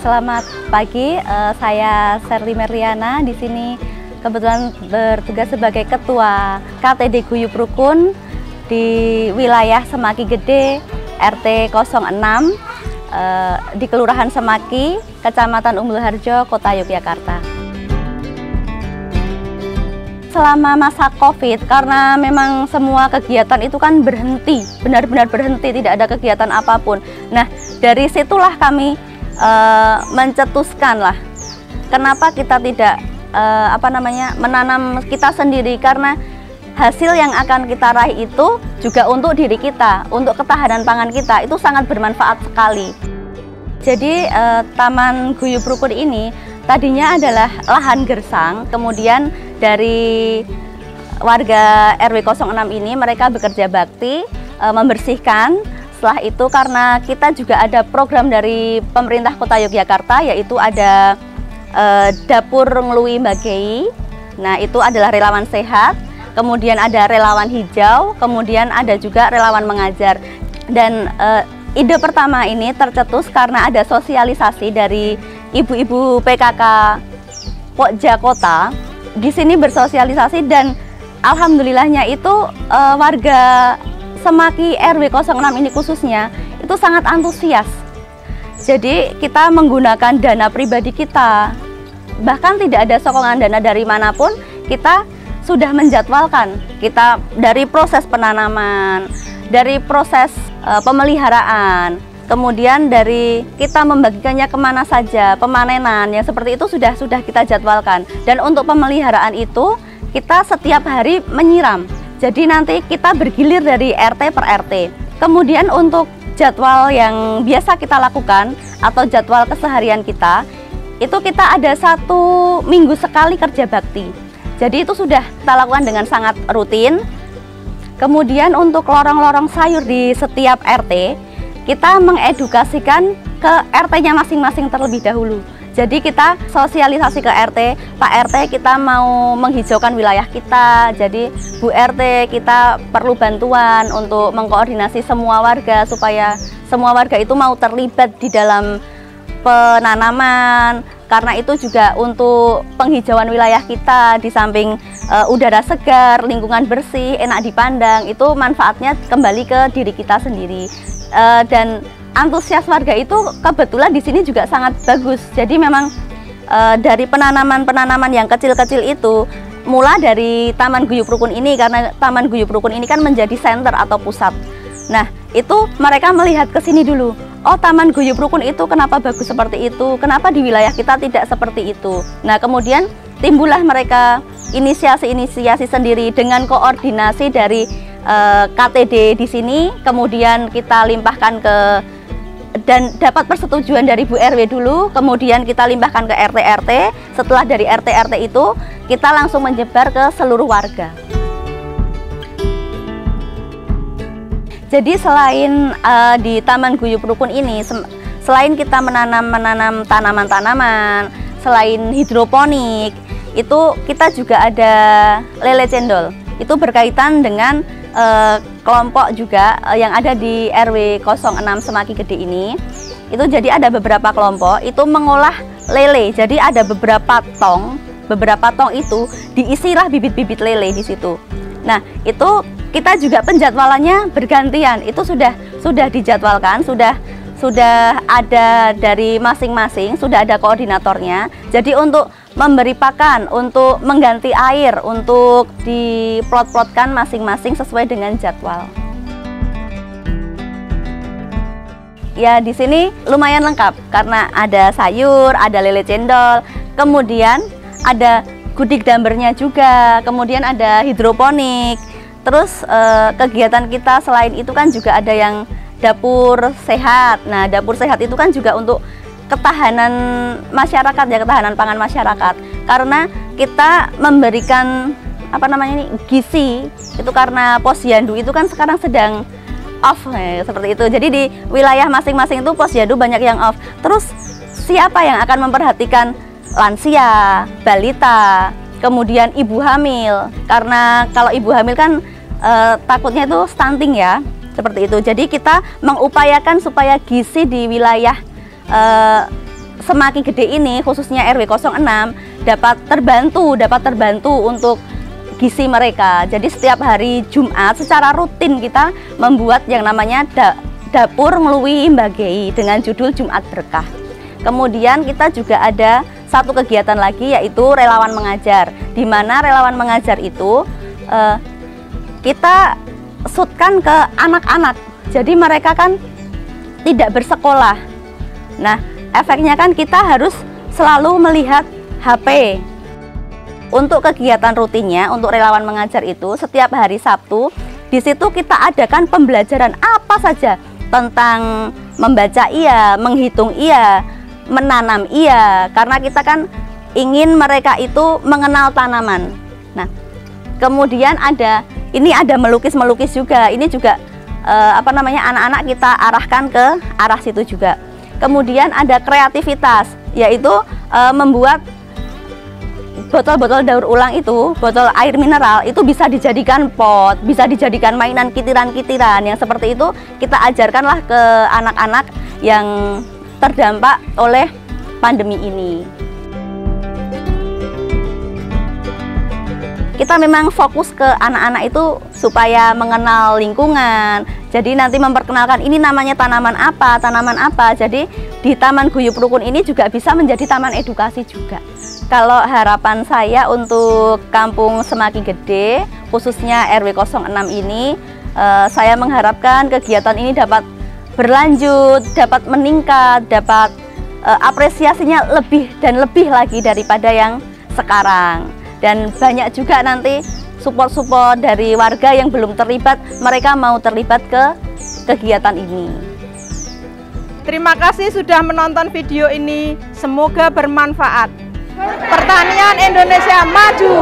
Selamat pagi, saya Serly Merliana. Di sini kebetulan bertugas sebagai Ketua KTD Guyub Rukun di wilayah Semaki Gede, RT 06, di Kelurahan Semaki, Kecamatan Umbul Harjo, Kota Yogyakarta. Selama masa COVID, karena memang semua kegiatan itu kan berhenti, benar-benar berhenti, tidak ada kegiatan apapun. Nah, dari situlah kami mencetuskan lah, kenapa kita tidak menanam kita sendiri, karena hasil yang akan kita raih itu juga untuk diri kita, untuk ketahanan pangan kita, itu sangat bermanfaat sekali. Jadi Taman Guyub Rukun ini tadinya adalah lahan gersang, kemudian dari warga RW 06 ini mereka bekerja bakti membersihkan. Setelah itu karena kita juga ada program dari pemerintah Kota Yogyakarta, yaitu ada Dapur Ngelui Mbagei. Nah, itu adalah relawan sehat, kemudian ada relawan hijau, kemudian ada juga relawan mengajar. Dan ide pertama ini tercetus karena ada sosialisasi dari ibu-ibu PKK Pokja Kota. Di sini bersosialisasi dan alhamdulillahnya itu warga Semaki RW 06 ini khususnya itu sangat antusias. Jadi kita menggunakan dana pribadi kita, bahkan tidak ada sokongan dana dari manapun. Kita sudah menjadwalkan, kita dari proses penanaman, dari proses pemeliharaan, kemudian dari kita membagikannya kemana saja, pemanenan yang seperti itu sudah kita jadwalkan. Dan untuk pemeliharaan itu kita setiap hari menyiram. Jadi nanti kita bergilir dari RT per RT. Kemudian untuk jadwal yang biasa kita lakukan atau jadwal keseharian kita, itu kita ada 1 minggu sekali kerja bakti. Jadi itu sudah kita lakukan dengan sangat rutin. Kemudian untuk lorong-lorong sayur di setiap RT, kita mengedukasikan ke RT-nya masing-masing terlebih dahulu. Jadi kita sosialisasi ke RT, Pak RT kita mau menghijaukan wilayah kita, jadi Bu RT kita perlu bantuan untuk mengkoordinasi semua warga supaya semua warga itu mau terlibat di dalam penanaman. Karena itu juga untuk penghijauan wilayah kita, di samping udara segar, lingkungan bersih, enak dipandang, itu manfaatnya kembali ke diri kita sendiri. Dan antusias warga itu kebetulan di sini juga sangat bagus. Jadi memang dari penanaman yang kecil-kecil itu, mulai dari Taman Guyub Rukun ini, karena Taman Guyub Rukun ini kan menjadi center atau pusat. Nah, itu mereka melihat ke sini dulu. Oh, Taman Guyub Rukun itu kenapa bagus seperti itu? Kenapa di wilayah kita tidak seperti itu? Nah, kemudian timbullah mereka inisiasi sendiri dengan koordinasi dari KTD di sini, kemudian kita limpahkan ke dan dapat persetujuan dari Bu RW dulu, kemudian kita limpahkan ke RT-RT. Setelah dari RT-RT itu kita langsung menyebar ke seluruh warga. Jadi selain di Taman Guyub Rukun ini, selain kita menanam tanaman-tanaman, selain hidroponik, itu kita juga ada lele cendol. Itu berkaitan dengan kelompok juga yang ada di RW 06 Semaki Gede ini. Itu jadi ada beberapa kelompok itu mengolah lele. Jadi ada beberapa tong itu diisilah bibit-bibit lele di situ. Nah, itu kita juga penjadwalannya bergantian. Itu sudah dijadwalkan, sudah ada dari masing-masing, sudah ada koordinatornya. Jadi untuk memberi pakan, untuk mengganti air, untuk diplot-plotkan masing-masing sesuai dengan jadwal. Ya, di sini lumayan lengkap karena ada sayur, ada lele cendol, kemudian ada gudik dambernya juga, kemudian ada hidroponik. Terus kegiatan kita selain itu kan juga ada yang dapur sehat. Nah, dapur sehat itu kan juga untuk ketahanan masyarakat ya, ketahanan pangan masyarakat. Karena kita memberikan gizi itu karena posyandu itu kan sekarang sedang off seperti itu. Jadi di wilayah masing-masing itu posyandu banyak yang off. Terus siapa yang akan memperhatikan lansia, balita, kemudian ibu hamil? Karena kalau ibu hamil kan takutnya itu stunting ya, seperti itu. Jadi kita mengupayakan supaya gizi di wilayah Semakin Gede ini, khususnya RW 06, dapat terbantu untuk gizi mereka. Jadi setiap hari Jumat secara rutin kita membuat yang namanya dapur ngeluwi Mbagei dengan judul Jumat Berkah. Kemudian kita juga ada satu kegiatan lagi, yaitu relawan mengajar, di mana relawan mengajar itu kita shootkan ke anak-anak. Jadi mereka kan tidak bersekolah. Nah, efeknya kan kita harus selalu melihat HP. Untuk kegiatan rutinnya, untuk relawan mengajar itu setiap hari Sabtu, di situ kita adakan pembelajaran apa saja, tentang membaca iya, menghitung iya, menanam iya, karena kita kan ingin mereka itu mengenal tanaman. Nah, kemudian ada melukis juga. Ini juga anak-anak kita arahkan ke arah situ juga. Kemudian ada kreativitas, yaitu membuat botol-botol daur ulang itu, botol air mineral itu bisa dijadikan pot, bisa dijadikan mainan kitiran-kitiran. Yang seperti itu kita ajarkanlah ke anak-anak yang terdampak oleh pandemi ini. Kita memang fokus ke anak-anak itu supaya mengenal lingkungan. Jadi nanti memperkenalkan ini namanya tanaman apa. Jadi di Taman Guyub Rukun ini juga bisa menjadi taman edukasi juga. Kalau harapan saya untuk Kampung Semakin Gede, khususnya RW 06 ini, saya mengharapkan kegiatan ini dapat berlanjut, dapat meningkat, dapat apresiasinya lebih dan lebih lagi daripada yang sekarang. Dan banyak juga nanti support-support dari warga yang belum terlibat, mereka mau terlibat ke kegiatan ini. Terima kasih sudah menonton video ini, semoga bermanfaat. Pertanian Indonesia maju!